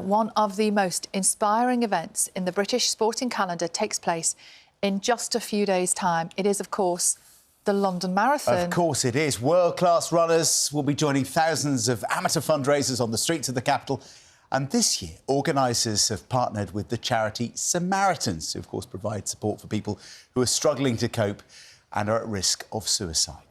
One of the most inspiring events in the British sporting calendar takes place in just a few days' time. It is, of course, the London Marathon. Of course it is. World-class runners will be joining thousands of amateur fundraisers on the streets of the capital. And this year, organisers have partnered with the charity Samaritans, who, of course, provide support for people who are struggling to cope and are at risk of suicide.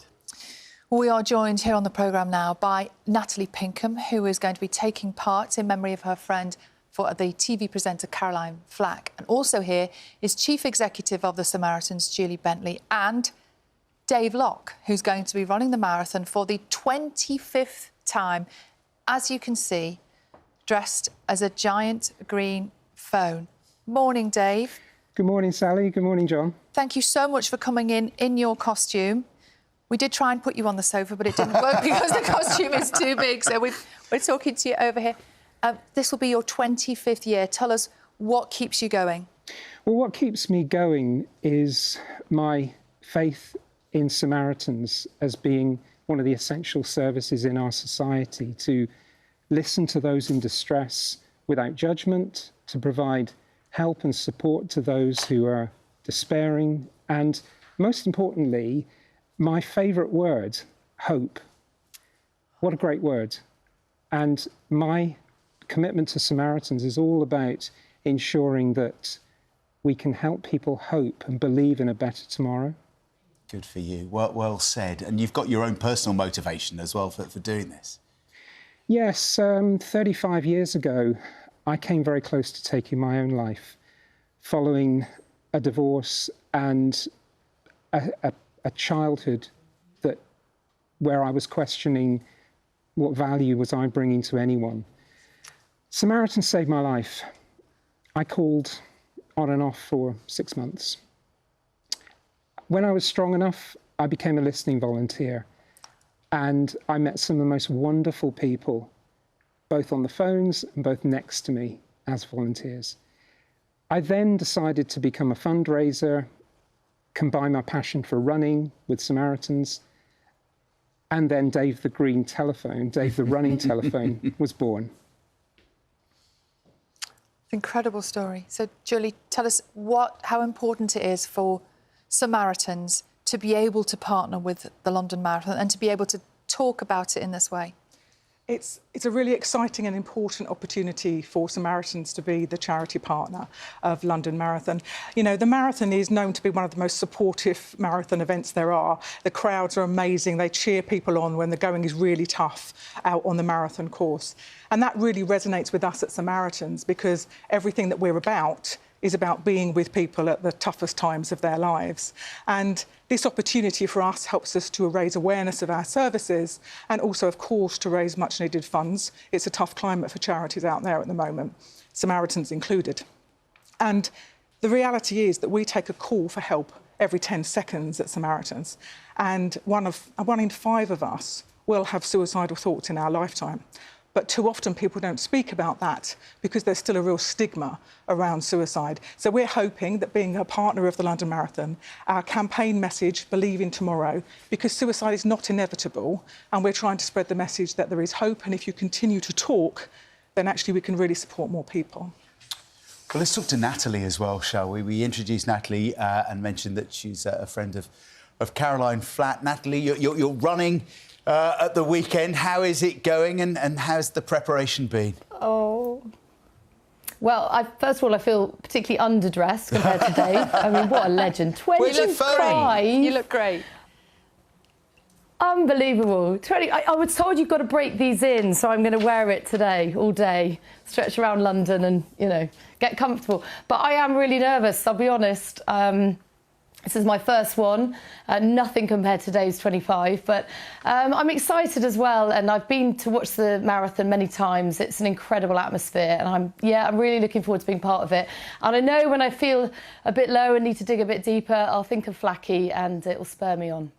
We are joined here on the programme now by Natalie Pinkham, who is going to be taking part in memory of her friend for the TV presenter Caroline Flack. And also here is Chief Executive of the Samaritans, Julie Bentley, and Dave Locke, who's going to be running the marathon for the 25th time, as you can see, dressed as a giant green phone. Morning, Dave. Good morning, Sally. Good morning, John. Thank you so much for coming in your costume. We did try and put you on the sofa, but it didn't work because the costume is too big. So we're talking to you over here. This will be your 25th year. Tell us what keeps you going. Well, what keeps me going is my faith in Samaritans as being one of the essential services in our society, to listen to those in distress without judgment, to provide help and support to those who are despairing, and most importantly, my favourite word, hope. What a great word. And my commitment to Samaritans is all about ensuring that we can help people hope and believe in a better tomorrow. Good for you. Well said. And you've got your own personal motivation as well for doing this. Yes, 35 years ago, I came very close to taking my own life following a divorce and a childhood where I was questioning what value was I bringing to anyone. Samaritans saved my life. I called on and off for 6 months. When I was strong enough, I became a listening volunteer, and I met some of the most wonderful people, both on the phones and both next to me as volunteers. I then decided to become a fundraiser, combine my passion for running with Samaritans, and then Dave the Green Telephone, Dave the Running Telephone, was born. Incredible story. So, Julie, tell us how important it is for Samaritans to be able to partner with the London Marathon and to be able to talk about it in this way. It's a really exciting and important opportunity for Samaritans to be the charity partner of London Marathon. You know, the marathon is known to be one of the most supportive marathon events there are. The crowds are amazing. They cheer people on when the going is really tough out on the marathon course. And that really resonates with us at Samaritans, because everything that we're about is about being with people at the toughest times of their lives. And this opportunity for us helps us to raise awareness of our services and also, of course, to raise much-needed funds. It's a tough climate for charities out there at the moment, Samaritans included. And the reality is that we take a call for help every 10 seconds at Samaritans, and one in 5 of us will have suicidal thoughts in our lifetime. But too often people don't speak about that because there's still a real stigma around suicide. So we're hoping that, being a partner of the London Marathon, our campaign message, Believe in Tomorrow, because suicide is not inevitable, and we're trying to spread the message that there is hope, and if you continue to talk, then actually we can really support more people. Well, let's talk to Natalie as well, shall we? We introduced Natalie and mentioned that she's a friend of Caroline Flack. Natalie, you're running at the weekend. How is it going, and how's the preparation been? Oh. Well, first of all, I feel particularly underdressed compared to Dave. I mean, what a legend. 25. You look great. Unbelievable. 20. I was told you've got to break these in, so I'm going to wear it today, all day, stretch around London and, you know, get comfortable. But I am really nervous, I'll be honest. This is my first one, nothing compared to Dave's 25, but I'm excited as well, and I've been to watch the marathon many times. It's an incredible atmosphere, and I'm really looking forward to being part of it. And I know when I feel a bit low and need to dig a bit deeper, I'll think of Flacky and it will spur me on.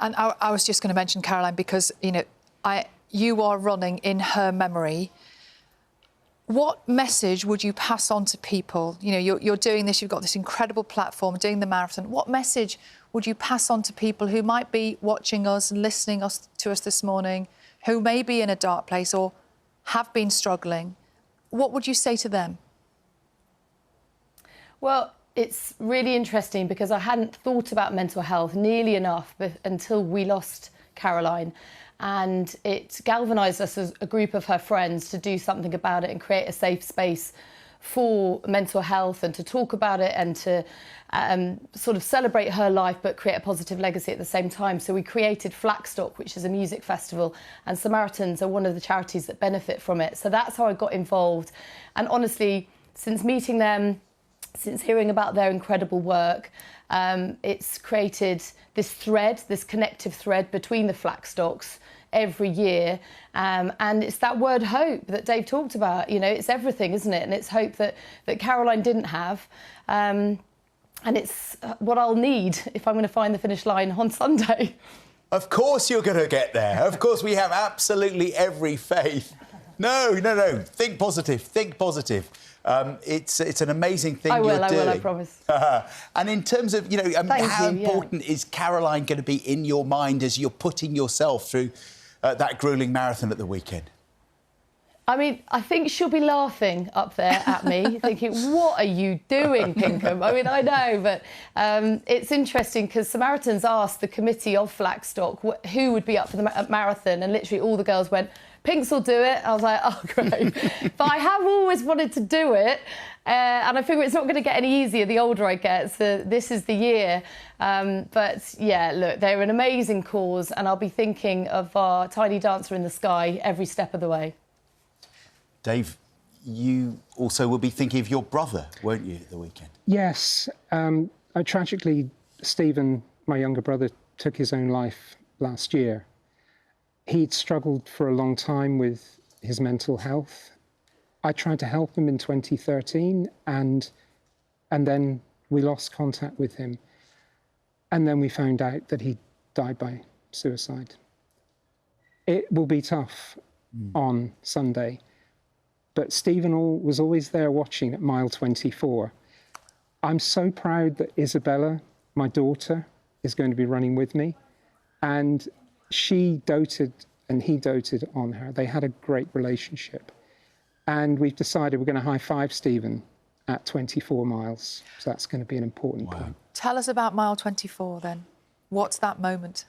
And I was just going to mention Caroline because, you know, you are running in her memory. What message would you pass on to people? You know, you're doing this, you've got this incredible platform, doing the marathon. What message would you pass on to people who might be watching us and listening to us this morning, who may be in a dark place or have been struggling What would you say to them? Well, it's really interesting because I hadn't thought about mental health nearly enough until we lost Caroline. And it galvanised us as a group of her friends to do something about it and create a safe space for mental health and to talk about it and to sort of celebrate her life but create a positive legacy at the same time. So we created Flackstock, which is a music festival, and Samaritans are one of the charities that benefit from it. So that's how I got involved. And honestly, since meeting them, since hearing about their incredible work, it's created this thread, this connective thread between the Flackstocks every year. And it's that word hope that Dave talked about. You know, it's everything, isn't it? And it's hope that Caroline didn't have. And it's what I'll need if I'm going to find the finish line on Sunday. Of course you're going to get there. Of course, we have absolutely every faith. No. Think positive. Think positive. It's an amazing thing you're doing. I promise. And in terms of, how important is Caroline going to be in your mind as you're putting yourself through that gruelling marathon at the weekend? I mean, I think she'll be laughing up there at me, thinking, what are you doing, Pinkham? I mean, I know, but it's interesting because Samaritans asked the committee of Flackstock who would be up for the marathon, and literally all the girls went, Pinks will do it. I was like, oh, great. But I have always wanted to do it, and I figure it's not going to get any easier the older I get, so this is the year. But, yeah, look, they're an amazing cause, and I'll be thinking of our tiny dancer in the sky every step of the way. Dave, you also will be thinking of your brother, won't you, at the weekend? Yes. Tragically, Stephen, my younger brother, took his own life last year. He'd struggled for a long time with his mental health. I tried to help him in 2013, and then we lost contact with him. And then we found out that he died by suicide. It will be tough on Sunday. But Stephen was always there watching at mile 24. I'm so proud that Isabella, my daughter, is going to be running with me. And she doted and he doted on her. They had a great relationship. And we've decided we're going to high-five Stephen at 24 miles. So that's going to be an important point. Tell us about mile 24 then. What's that moment?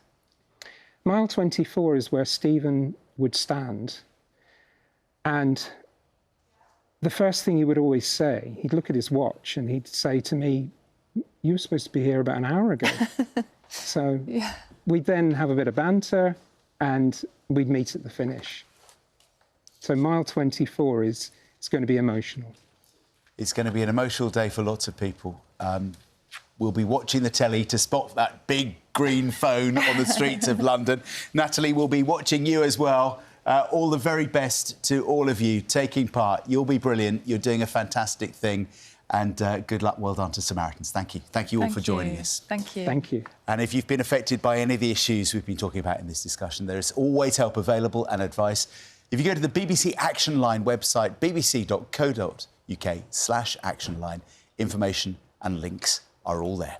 Mile 24 is where Stephen would stand, and the first thing he would always say, he'd look at his watch and he'd say to me, you were supposed to be here about an hour ago. So we'd then have a bit of banter and we'd meet at the finish. So mile 24 it's going to be emotional. It's going to be an emotional day for lots of people. We'll be watching the telly to spot that big green phone on the streets of London. Natalie will be watching you as well. All the very best to all of you taking part. You'll be brilliant. You're doing a fantastic thing. And good luck. Well done to Samaritans. Thank you. Thank you all for joining us. Thank you. Thank you. And if you've been affected by any of the issues we've been talking about in this discussion, there is always help available and advice. If you go to the BBC Action Line website, bbc.co.uk/actionline, information and links are all there.